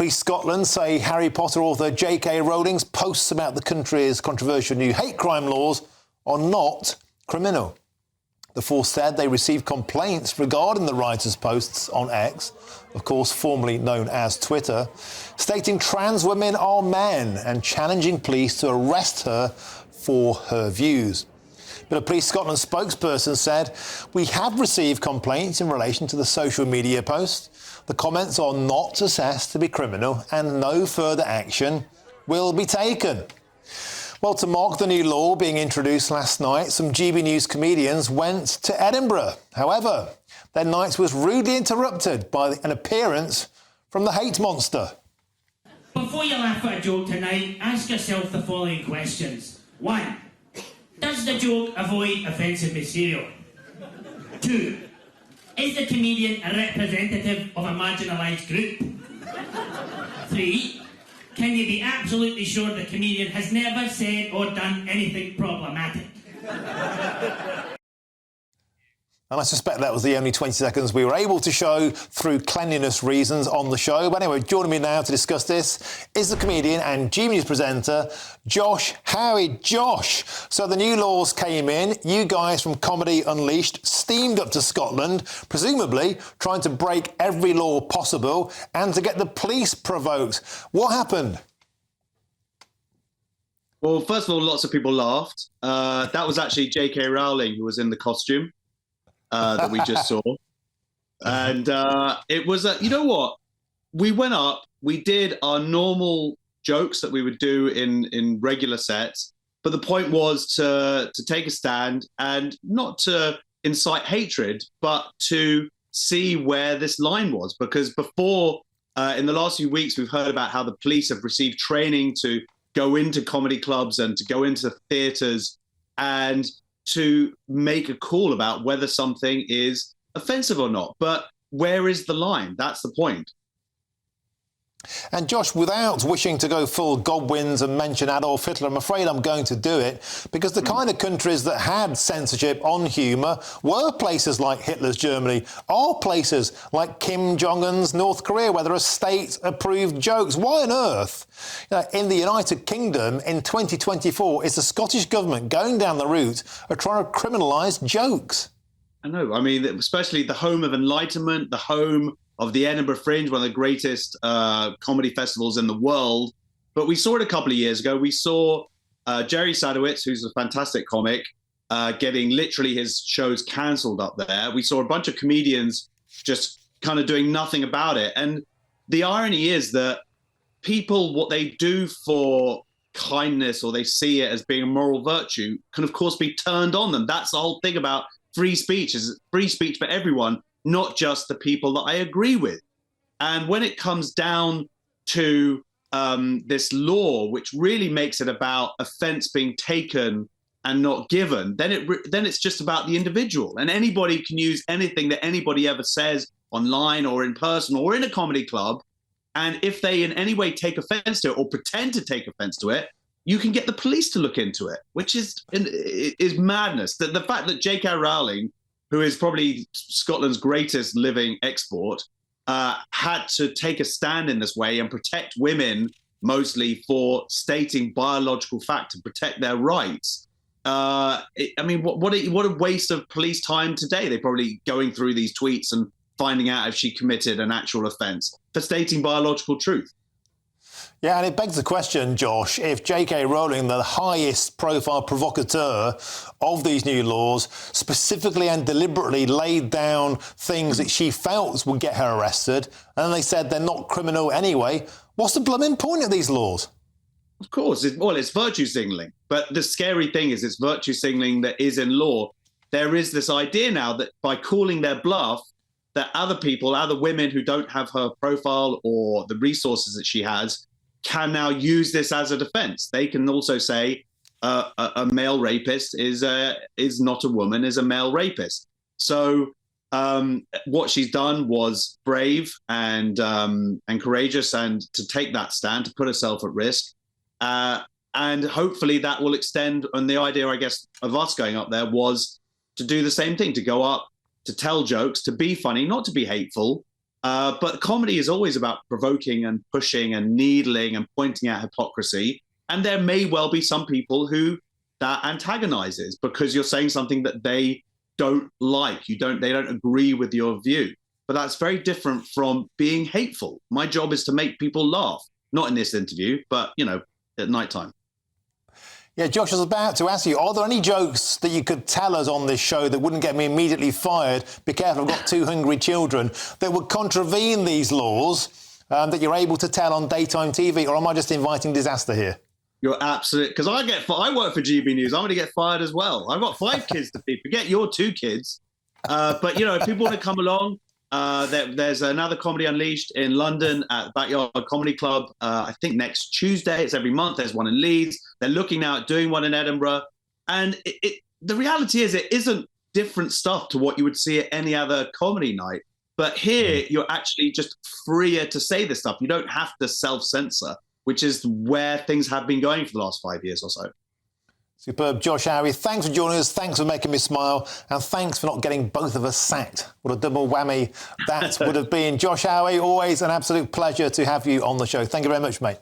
Police Scotland say Harry Potter author J.K. Rowling's posts about the country's controversial new hate crime laws are not criminal. The force said they received complaints regarding the writer's posts on X, of course formerly known as Twitter, stating trans women are men and challenging police to arrest her for her views. But a Police Scotland spokesperson said, "We have received complaints in relation to the social media post. The comments are not assessed to be criminal and no further action will be taken." Well, to mark the new law being introduced last night, some GB News comedians went to Edinburgh. However, their night was rudely interrupted by an appearance from the hate monster. Before you laugh at a joke tonight, ask yourself the following questions. 1. Does the joke avoid offensive material? 2. Is the comedian a representative of a marginalised group? 3. Can you be absolutely sure the comedian has never said or done anything problematic? And I suspect that was the only 20 seconds we were able to show through cleanliness reasons on the show. But anyway, joining me now to discuss this is the comedian and GB News presenter, Josh Howie. Josh, so the new laws came in. You guys from Comedy Unleashed steamed up to Scotland, presumably trying to break every law possible and to get the police provoked. What happened? Well, first of all, lots of people laughed. That was actually J.K. Rowling who was in the costume. That we just saw. And it was, you know what? We went up, we did our normal jokes that we would do in regular sets. But the point was to take a stand and not to incite hatred, but to see where this line was. Because before, in the last few weeks, we've heard about how the police have received training to go into comedy clubs and to go into theatres and to make a call about whether something is offensive or not. But where is the line? That's the point. And Josh, without wishing to go full Godwins and mention Adolf Hitler, I'm afraid I'm going to do it, because the kind of countries that had censorship on humour were places like Hitler's Germany, are places like Kim Jong-un's North Korea, where there are state-approved jokes. Why on earth, in the United Kingdom in 2024, is the Scottish government going down the route of trying to criminalise jokes? I know. I mean, especially the home of enlightenment, the home of the Edinburgh Fringe, one of the greatest comedy festivals in the world. But we saw it a couple of years ago. We saw Jerry Sadowitz, who's a fantastic comic, getting literally his shows cancelled up there. We saw a bunch of comedians just kind of doing nothing about it. And the irony is that people, what they do for kindness or they see it as being a moral virtue can, of course, be turned on them. That's the whole thing about free speech, is free speech for everyone, not just the people that I agree with. And when it comes down to this law, which really makes it about offence being taken and not given, then it's just about the individual. And anybody can use anything that anybody ever says online or in person or in a comedy club. And if they in any way take offence to it or pretend to take offence to it, you can get the police to look into it, which is madness. The fact that J.K. Rowling, who is probably Scotland's greatest living export, had to take a stand in this way and protect women, mostly for stating biological fact and protect their rights. I mean, what a waste of police time today. They're probably going through these tweets and finding out if she committed an actual offence for stating biological truth. Yeah, and it begs the question, Josh, if J.K. Rowling, the highest profile provocateur of these new laws, specifically and deliberately laid down things that she felt would get her arrested, and then they said they're not criminal anyway, what's the blooming point of these laws? Of course, it's virtue signalling. But the scary thing is it's virtue signalling that is in law. There is this idea now that by calling their bluff, that other people, other women who don't have her profile or the resources that she has, can now use this as a defense. They can also say a male rapist is not a woman, is a male rapist. So what she's done was brave and courageous, and to take that stand, to put herself at risk. And hopefully that will extend. And the idea, I guess, of us going up there was to do the same thing, to go up, to tell jokes, to be funny, not to be hateful, But comedy is always about provoking and pushing and needling and pointing out hypocrisy. And there may well be some people who that antagonizes because you're saying something that they don't like. They don't agree with your view. But that's very different from being hateful. My job is to make people laugh, not in this interview, but, at nighttime. Yeah, Josh, I was about to ask you, are there any jokes that you could tell us on this show that wouldn't get me immediately fired? Be careful, I've got two hungry children, that would contravene these laws that you're able to tell on daytime TV, or am I just inviting disaster here? You're absolute, because I work for GB News. I'm going to get fired as well. I've got 5 kids to feed. Forget your 2 kids. But, if people want to come along, there's another Comedy Unleashed in London at Backyard Comedy Club. I think next Tuesday. It's every month. There's one in Leeds. They're looking now at doing one in Edinburgh. And the reality is it isn't different stuff to what you would see at any other comedy night. But here, you're actually just freer to say this stuff. You don't have to self-censor, which is where things have been going for the last 5 years or so. Superb. Josh, Howie, thanks for joining us, thanks for making me smile, and thanks for not getting both of us sacked. What a double whammy that would have been. Josh, Howie, always an absolute pleasure to have you on the show. Thank you very much, mate.